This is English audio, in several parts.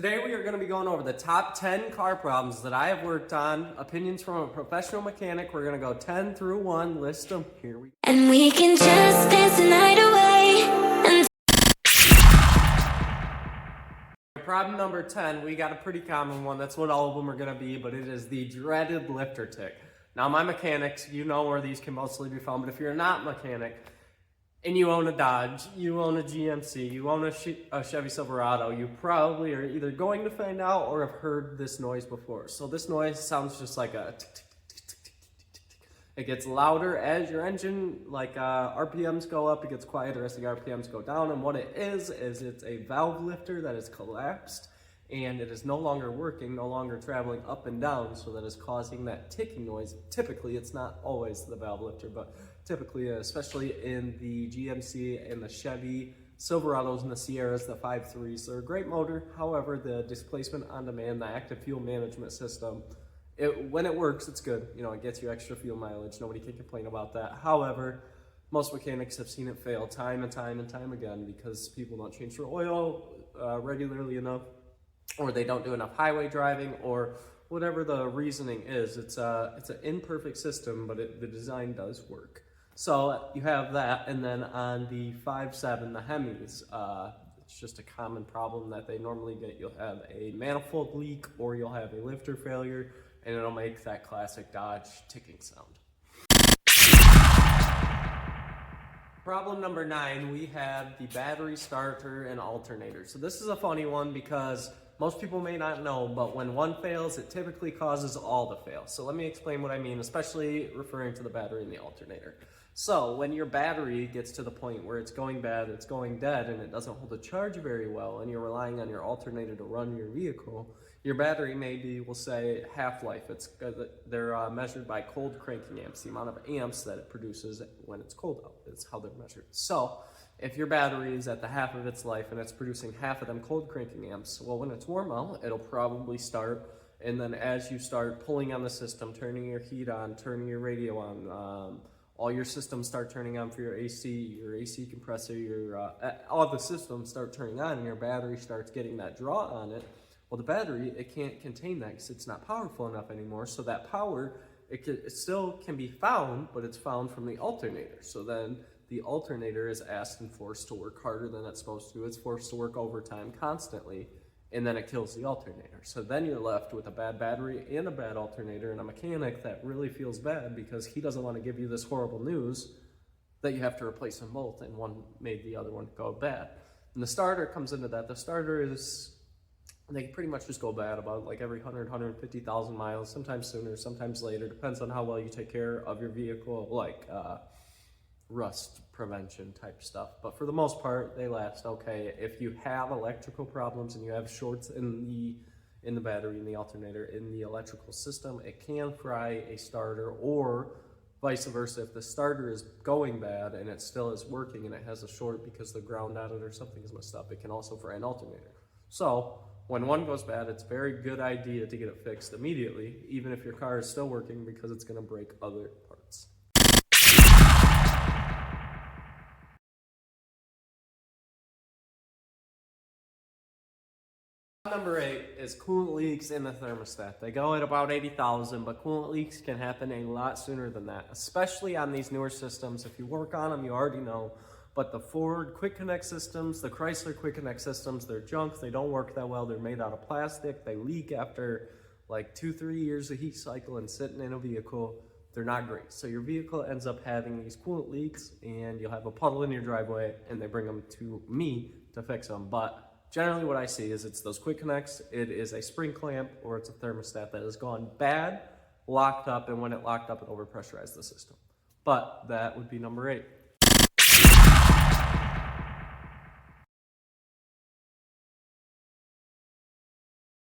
Today we are going to be going over the top 10 car problems that I have worked on, opinions from a professional mechanic. We're going to go 10 through 1, list them. Here we go. And we can just dance the night away. Problem number 10, we got a pretty common one. That's what all of them are going to be, but it is the dreaded lifter tick. Now, my mechanics, you know where these can mostly be found, but if you're not a mechanic and you own a Dodge, you own a GMC, you own a Chevy Silverado, you probably are either going to find out or have heard this noise before. So this noise sounds just like a tick, tick, tick, tick, tick, tick, tick, tick. It gets louder as your engine, RPMs go up, it gets quieter as the RPMs go down, and what it is it's a valve lifter that is collapsed, and it is no longer working, no longer traveling up and down, so that is causing that ticking noise. Typically, it's not always the valve lifter, but typically, especially in the GMC and the Chevy Silverados and the Sierras, the 5.3s, they're a great motor. However, the displacement on demand, the active fuel management system, when it works, it's good. You know, it gets you extra fuel mileage. Nobody can complain about that. However, most mechanics have seen it fail time and time and time again because people don't change their oil regularly enough, or they don't do enough highway driving, or whatever the reasoning is. It's an imperfect system, but the design does work. So you have that, and then on the 5.7, the Hemis, it's just a common problem that they normally get. You'll have a manifold leak, or you'll have a lifter failure, and it'll make that classic Dodge ticking sound. Problem number 9, we have the battery starter and alternator. So this is a funny one because most people may not know, but when one fails, it typically causes all to fail. So let me explain what I mean, especially referring to the battery and the alternator. So when your battery gets to the point where it's going bad, it's going dead, and it doesn't hold a charge very well, and you're relying on your alternator to run your vehicle, your battery maybe will say half-life. They're measured by cold cranking amps, the amount of amps that it produces when it's cold out. It's how they're measured. So if your battery is at the half of its life and it's producing half of them cold cranking amps, well, when it's warm out, it'll probably start, and then as you start pulling on the system, turning your heat on, turning your radio on, all your systems start turning on for your AC compressor, all the systems start turning on, and your battery starts getting that draw on it. Well, the battery, it can't contain that because it's not powerful enough anymore. So that power, it still can be found, but it's found from the alternator. So then the alternator is asked and forced to work harder than it's supposed to. It's forced to work overtime constantly, and then it kills the alternator. So then you're left with a bad battery and a bad alternator, and a mechanic that really feels bad because he doesn't want to give you this horrible news that you have to replace them both, and one made the other one go bad. And the starter comes into that. The starter is, they pretty much just go bad about like every 150,000 miles, sometimes sooner, sometimes later. Depends on how well you take care of your vehicle, like rust prevention type stuff. But for the most part, they last okay. If you have electrical problems and you have shorts in the battery, in the alternator, in the electrical system, it can fry a starter, or vice versa. If the starter is going bad and it still is working and it has a short because the ground on it or something is messed up, it can also fry an alternator. So when one goes bad, it's a very good idea to get it fixed immediately, even if your car is still working, because it's going to break other parts. Number 8 is coolant leaks in the thermostat. They go at about 80,000, but coolant leaks can happen a lot sooner than that, especially on these newer systems. If you work on them, you already know. But the Ford Quick Connect systems, the Chrysler Quick Connect systems, they're junk. They don't work that well. They're made out of plastic. They leak after like 2-3 years of heat cycle and sitting in a vehicle. They're not great. So your vehicle ends up having these coolant leaks, and you'll have a puddle in your driveway, and they bring them to me to fix them. But generally what I see is it's those Quick Connects, it is a spring clamp, or it's a thermostat that has gone bad, locked up, and when it locked up, it overpressurized the system. But that would be number 8.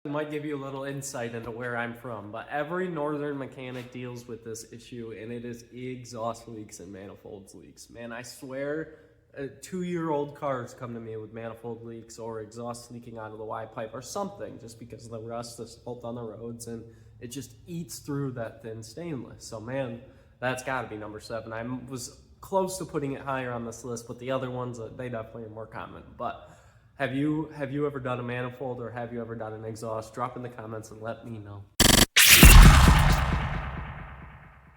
It might give you a little insight into where I'm from, but every northern mechanic deals with this issue, and it is exhaust leaks and manifolds leaks. Man, I swear, 2-year-old cars come to me with manifold leaks or exhaust leaking out of the Y pipe or something, just because of the rust that's built on the roads, and it just eats through that thin stainless. So man, that's got to be number 7. I was close to putting it higher on this list, but the other ones, they definitely are more common. But Have you ever done a manifold, or have you ever done an exhaust? Drop in the comments and let me know.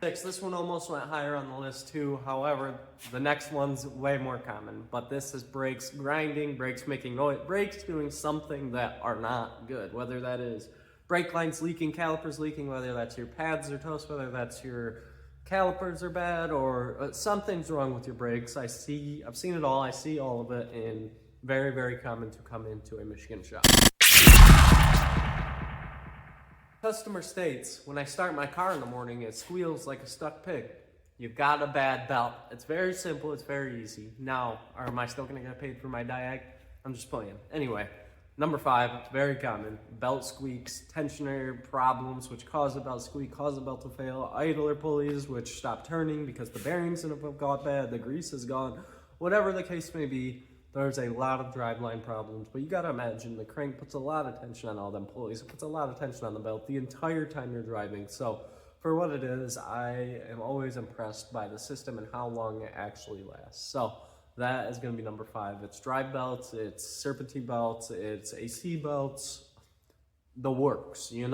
6, this one almost went higher on the list too. However, the next one's way more common. But this is brakes grinding, brakes making noise, brakes doing something that are not good. Whether that is brake lines leaking, calipers leaking, whether that's your pads are toast, whether that's your calipers are bad, or something's wrong with your brakes. I've seen it all. I see all of it, and very, very common to come into a Michigan shop. Customer states, when I start my car in the morning, it squeals like a stuck pig. You've got a bad belt. It's very simple. It's very easy. Now, am I still going to get paid for my diag? I'm just playing. Anyway, number 5, very common. Belt squeaks, tensioner problems, which cause the belt squeak, cause the belt to fail. Idler pulleys, which stop turning because the bearings have got bad, the grease is gone. Whatever the case may be, there's a lot of driveline problems, but you gotta imagine the crank puts a lot of tension on all them pulleys. It puts a lot of tension on the belt the entire time you're driving. So for what it is, I am always impressed by the system and how long it actually lasts. So that is gonna be number 5. It's drive belts, it's serpentine belts, it's AC belts, the works, you know?